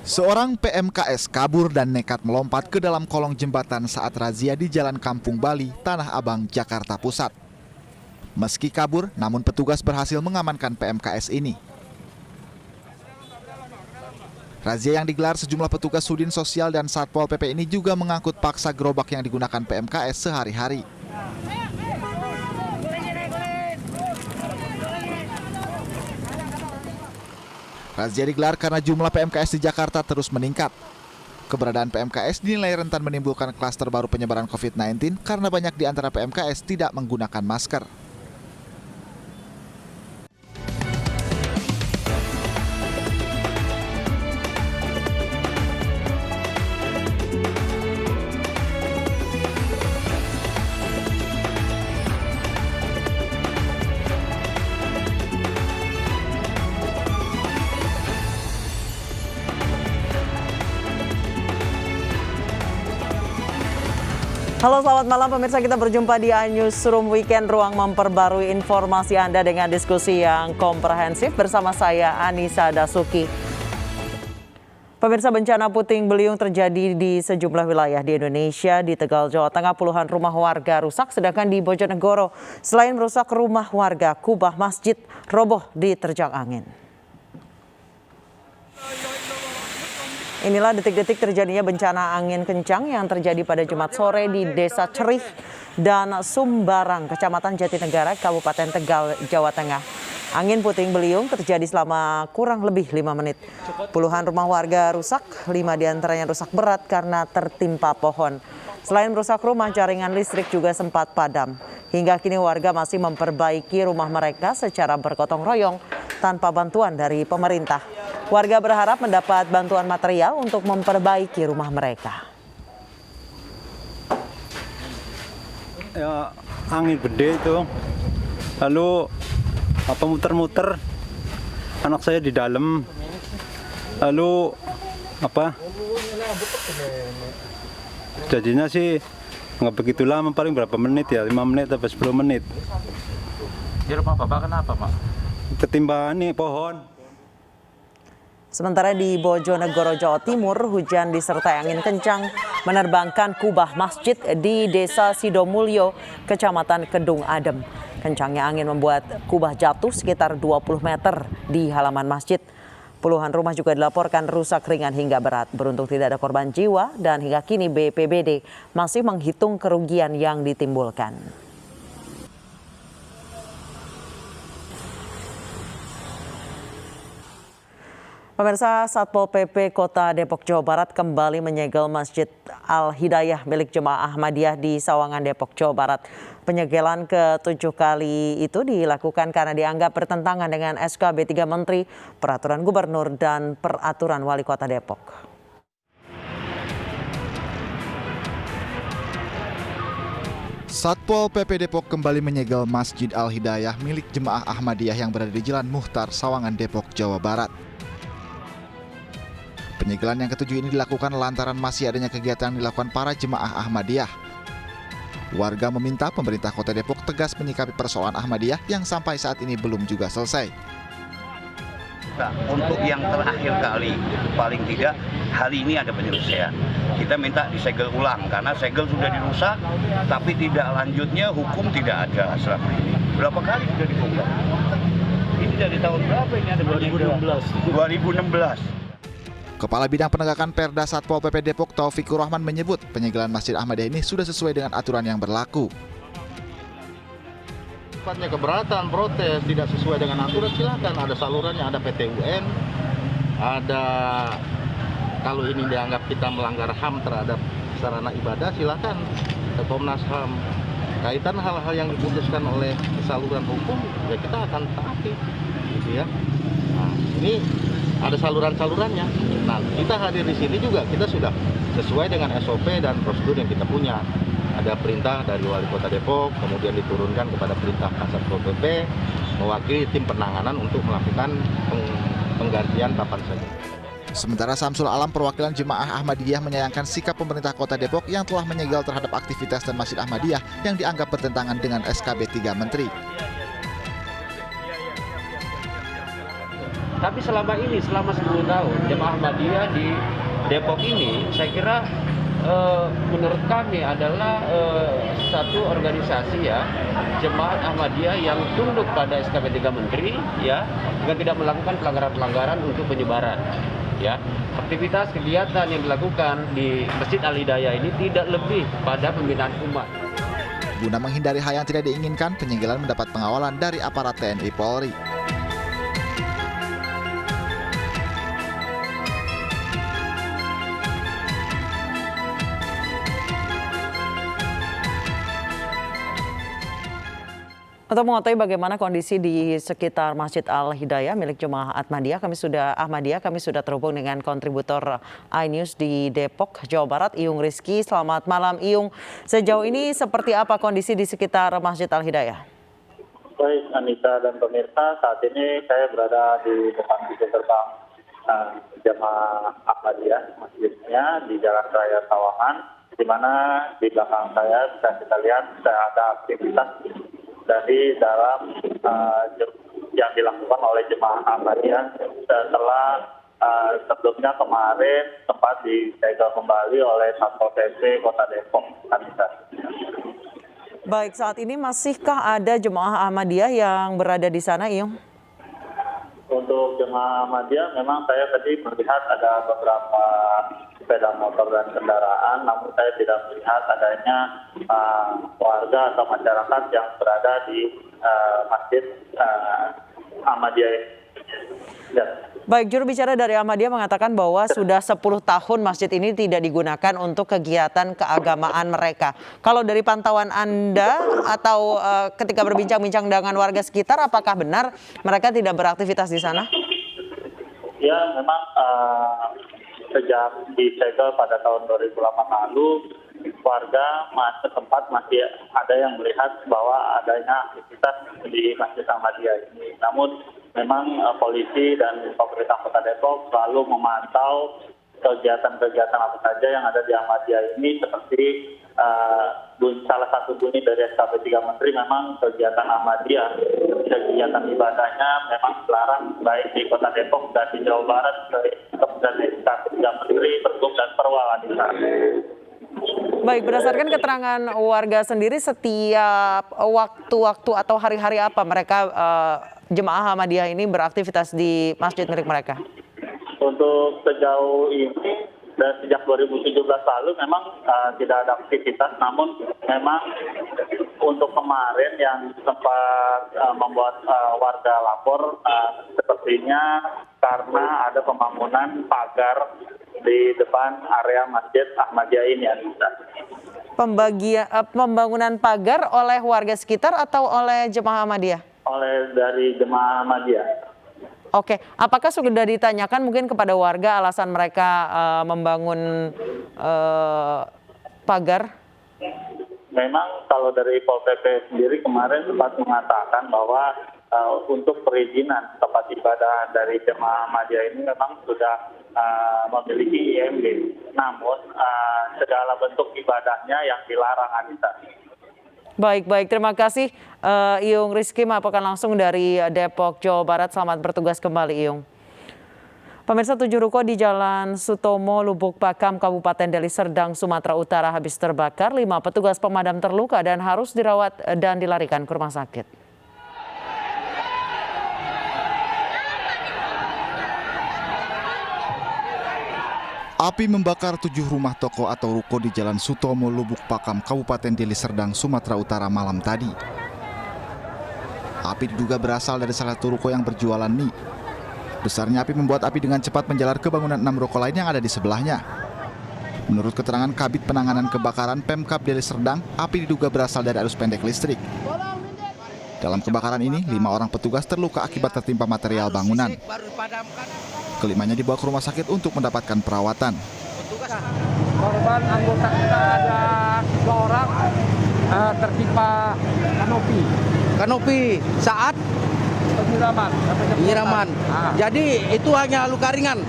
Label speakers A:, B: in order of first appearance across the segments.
A: Seorang PMKS kabur dan nekat melompat ke dalam kolong jembatan saat razia di Jalan Kampung Bali, Tanah Abang, Jakarta Pusat. Meski kabur, namun petugas berhasil mengamankan PMKS ini. Razia yang digelar sejumlah petugas Sudin Sosial dan Satpol PP ini juga mengangkut paksa gerobak yang digunakan PMKS sehari-hari. Razia digelar karena jumlah PMKS di Jakarta terus meningkat. Keberadaan PMKS dinilai rentan menimbulkan klaster baru penyebaran COVID-19 karena banyak di antara PMKS tidak menggunakan masker.
B: Halo, selamat malam pemirsa, kita berjumpa di Newsroom Weekend, ruang memperbarui informasi Anda dengan diskusi yang komprehensif bersama saya Anissa Dasuki. Pemirsa, bencana puting beliung terjadi di sejumlah wilayah di Indonesia. Di Tegal, Jawa Tengah, puluhan rumah warga rusak, sedangkan di Bojonegoro, selain merusak rumah warga, kubah masjid roboh diterjang angin. Inilah detik-detik terjadinya bencana angin kencang yang terjadi pada Jumat sore di Desa Cerih dan Sumbarang, Kecamatan Jatinegara, Kabupaten Tegal, Jawa Tengah. Angin puting beliung terjadi selama kurang lebih 5 menit. Puluhan rumah warga rusak, 5 diantaranya rusak berat karena tertimpa pohon. Selain merusak rumah, jaringan listrik juga sempat padam. Hingga kini warga masih memperbaiki rumah mereka secara bergotong royong tanpa bantuan dari pemerintah. Warga berharap mendapat bantuan material untuk memperbaiki rumah mereka.
C: Ya, angin gede itu, lalu muter-muter, anak saya di dalam, lalu jadinya sih nggak begitu lama, paling berapa menit ya, 5 menit atau 10 menit.
D: Di rumah Bapak kenapa, Pak?
C: Ketimpa nih pohon.
B: Sementara di Bojonegoro, Jawa Timur, hujan disertai angin kencang menerbangkan kubah masjid di Desa Sidomulyo, Kecamatan Kedung Adem. Kencangnya angin membuat kubah jatuh sekitar 20 meter di halaman masjid. Puluhan rumah juga dilaporkan rusak ringan hingga berat. Beruntung tidak ada korban jiwa dan hingga kini BPBD masih menghitung kerugian yang ditimbulkan. Pemirsa, Satpol PP Kota Depok, Jawa Barat kembali menyegel Masjid Al-Hidayah milik Jemaah Ahmadiyah di Sawangan, Depok, Jawa Barat. Penyegelan ke-7 kali itu dilakukan karena dianggap bertentangan dengan SKB 3 Menteri, Peraturan Gubernur, dan Peraturan Wali Kota Depok.
A: Satpol PP Depok kembali menyegel Masjid Al-Hidayah milik Jemaah Ahmadiyah yang berada di Jalan Muhtar, Sawangan, Depok, Jawa Barat. Penyegelan yang ke-7 ini dilakukan lantaran masih adanya kegiatan yang dilakukan para jemaah Ahmadiyah. Warga meminta pemerintah Kota Depok tegas menyikapi persoalan Ahmadiyah yang sampai saat ini belum juga selesai.
E: Untuk yang terakhir kali, paling tidak hari ini ada penyelesaian. Kita minta disegel ulang karena segel sudah dirusak, tapi tidak lanjutnya hukum tidak ada selama ini. Berapa kali sudah dibongkar? Ini dari tahun berapa ini ada 2016.
A: Kepala Bidang Penegakan Perda Satpol PP Depok Taufikur Rahman menyebut penyegelan Masjid Ahmadiyah ini sudah sesuai dengan aturan yang berlaku.
F: Sifatnya keberatan, protes, tidak sesuai dengan aturan, silakan. Ada salurannya, ada PT UN, ada kalau ini dianggap kita melanggar HAM terhadap sarana ibadah, silakan ke Komnas HAM. Kaitan hal-hal yang diputuskan oleh saluran hukum, ya kita akan taati, gitu ya. Nah, ini ada saluran-salurannya. Nah, kita hadir di sini juga kita sudah sesuai dengan SOP dan prosedur yang kita punya. Ada perintah dari Wali Kota Depok, kemudian diturunkan kepada perintah Satpol PP mewakili tim penanganan untuk melakukan penggantian papan saja.
A: Sementara Samsul Alam perwakilan Jemaah Ahmadiyah menyayangkan sikap pemerintah Kota Depok yang telah menyegel terhadap aktivitas dan Masjid Ahmadiyah yang dianggap bertentangan dengan SKB 3 Menteri.
G: Tapi selama 10 tahun Jemaah Ahmadiyah di Depok ini saya kira menurut kami adalah satu organisasi ya, Jemaat Ahmadiyah yang tunduk pada SKB 3 Menteri ya, dengan tidak melakukan pelanggaran-pelanggaran untuk penyebaran ya. Aktivitas kegiatan yang dilakukan di Masjid Al-Hidayah ini tidak lebih pada pembinaan umat.
A: Guna menghindari hal yang tidak diinginkan, penyegelan mendapat pengawalan dari aparat TNI Polri.
B: Untuk mengetahui bagaimana kondisi di sekitar Masjid Al-Hidayah milik Jemaah Ahmadiyah, kami sudah terhubung dengan kontributor iNews di Depok, Jawa Barat, Iyung Rizky. Selamat malam, Iyung. Sejauh ini seperti apa kondisi di sekitar Masjid Al-Hidayah?
H: Baik, Anita dan pemirsa, saat ini saya berada di depan pintu gerbang Jemaah Ahmadiyah, masjidnya di Jalan Raya Sawangan, di mana di belakang saya bisa kita lihat ada aktivitas dari dalam yang dilakukan oleh Jemaah Ahmadiyah setelah sebelumnya kemarin sempat disegel kembali oleh Satpol PP Kota Depok.
B: Baik, saat ini masihkah ada Jemaah Ahmadiyah yang berada di sana, Iyung?
H: Untuk Jemaah Ahmadiyah memang saya tadi melihat ada beberapa sepeda motor dan kendaraan, namun saya tidak melihat adanya warga atau masyarakat yang berada di Masjid Ahmadiyah. Ya.
B: Baik, juru bicara dari Ahmadiyah mengatakan bahwa sudah 10 tahun masjid ini tidak digunakan untuk kegiatan keagamaan mereka. Kalau dari pantauan Anda atau ketika berbincang-bincang dengan warga sekitar, apakah benar mereka tidak beraktivitas di sana?
H: Ya, memang sejak disegel pada tahun 2008 lalu, warga setempat masih ada yang melihat bahwa adanya aktivitas di Masjid Ahmadiyah ini. Namun memang polisi dan pemerintah Kota Depok selalu memantau kegiatan-kegiatan apa saja yang ada di Ahmadiyah ini, seperti salah satu bunyi dari SKB 3 Menteri memang kegiatan Ahmadiyah, kegiatan ibadahnya memang dilarang baik di Kota Depok dan di Jawa Barat, dan SKB 3 Menteri, Pergub dan Perwal.
B: Baik, berdasarkan keterangan warga sendiri, setiap waktu-waktu atau hari-hari apa mereka Jemaah Ahmadiyah ini beraktivitas di masjid milik mereka?
H: Untuk sejauh ini dan sejak 2017 lalu memang tidak ada aktivitas, namun memang untuk kemarin yang sempat membuat warga lapor sepertinya karena ada pembangunan pagar di depan area Masjid Ahmadiyah ini.
B: Pembangunan pagar oleh warga sekitar atau oleh Jemaah Ahmadiyah?
H: Dari Jemaah Ahmadiyah.
B: Oke, apakah sudah ditanyakan mungkin kepada warga alasan mereka membangun pagar?
H: Memang kalau dari Pol PP sendiri kemarin sempat mengatakan bahwa untuk perizinan tempat ibadah dari Jemaah Ahmadiyah ini memang sudah memiliki IMB. Namun segala bentuk ibadahnya yang dilarang, Anita.
B: Baik, terima kasih Iyung Rizky melaporkan langsung dari Depok, Jawa Barat. Selamat bertugas kembali, Iyung. Pemirsa, 7 ruko di Jalan Sutomo, Lubuk Pakam, Kabupaten Deli Serdang, Sumatera Utara habis terbakar. 5 petugas pemadam terluka dan harus dirawat dan dilarikan ke rumah sakit.
A: Api membakar 7 rumah toko atau ruko di Jalan Sutomo, Lubuk Pakam, Kabupaten Deli Serdang, Sumatera Utara malam tadi. Api diduga berasal dari salah satu ruko yang berjualan mie. Besarnya api membuat api dengan cepat menjalar ke bangunan 6 ruko lain yang ada di sebelahnya. Menurut keterangan Kabid Penanganan Kebakaran Pemkab Deli Serdang, api diduga berasal dari arus pendek listrik. Dalam kebakaran ini, 5 orang petugas terluka akibat tertimpa material bangunan. Kelimanya dibawa ke rumah sakit untuk mendapatkan perawatan.
I: Korban anggota kita ada 2 orang tertimpa kanopi saat penyiraman. Jadi itu hanya luka ringan.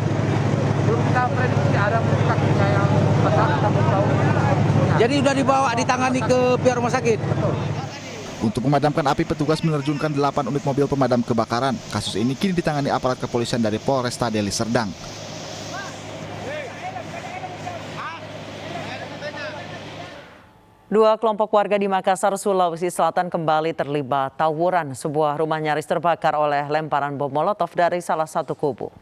I: belum kita prediksi ada kakinya yang besar, kita belum tahu.
J: Jadi sudah dibawa ditangani ke pihak rumah sakit.
A: Untuk memadamkan api, petugas menerjunkan 8 unit mobil pemadam kebakaran. Kasus ini kini ditangani aparat kepolisian dari Polresta Deli Serdang.
B: Dua kelompok warga di Makassar, Sulawesi Selatan kembali terlibat tawuran. Sebuah rumah nyaris terbakar oleh lemparan bom molotov dari salah satu kubu.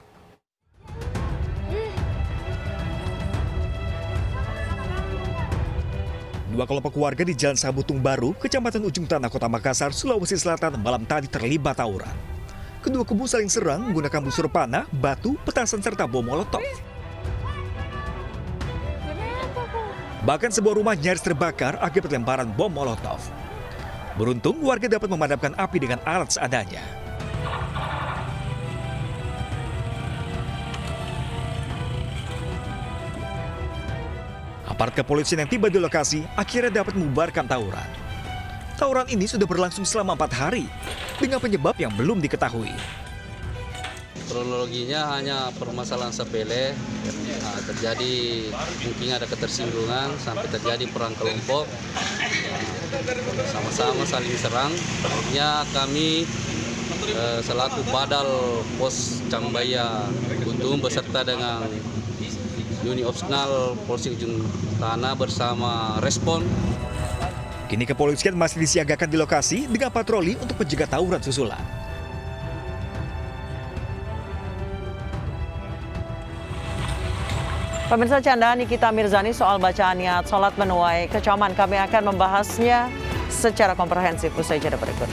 K: Dua kelompok warga di Jalan Sabutung Baru, Kecamatan Ujung Tanah, Kota Makassar, Sulawesi Selatan malam tadi terlibat tawuran. Kedua kubu saling serang menggunakan busur panah, batu, petasan, serta bom molotov. Bahkan sebuah rumah nyaris terbakar akibat lemparan bom molotov. Beruntung warga dapat memadamkan api dengan alat seadanya. Aparat kepolisian yang tiba di lokasi akhirnya dapat membubarkan tawuran. Tawuran ini sudah berlangsung selama 4 hari dengan penyebab yang belum diketahui.
L: Kronologinya hanya permasalahan sepele, terjadi mungkin ada ketersinggungan sampai terjadi perang kelompok, sama-sama saling serang. Akhirnya kami selaku Padal Pos Cambaya Guntung beserta dengan unit opsional Polsek Ujung Tanah bersama respon.
K: Kini kepolisian masih disiagakan di lokasi dengan patroli untuk mencegah tawuran susulan.
B: Pemirsa, candaan Nikita Mirzani soal bacaan niat sholat menuai kecaman. Kami akan membahasnya secara komprehensif usai jeda berikut.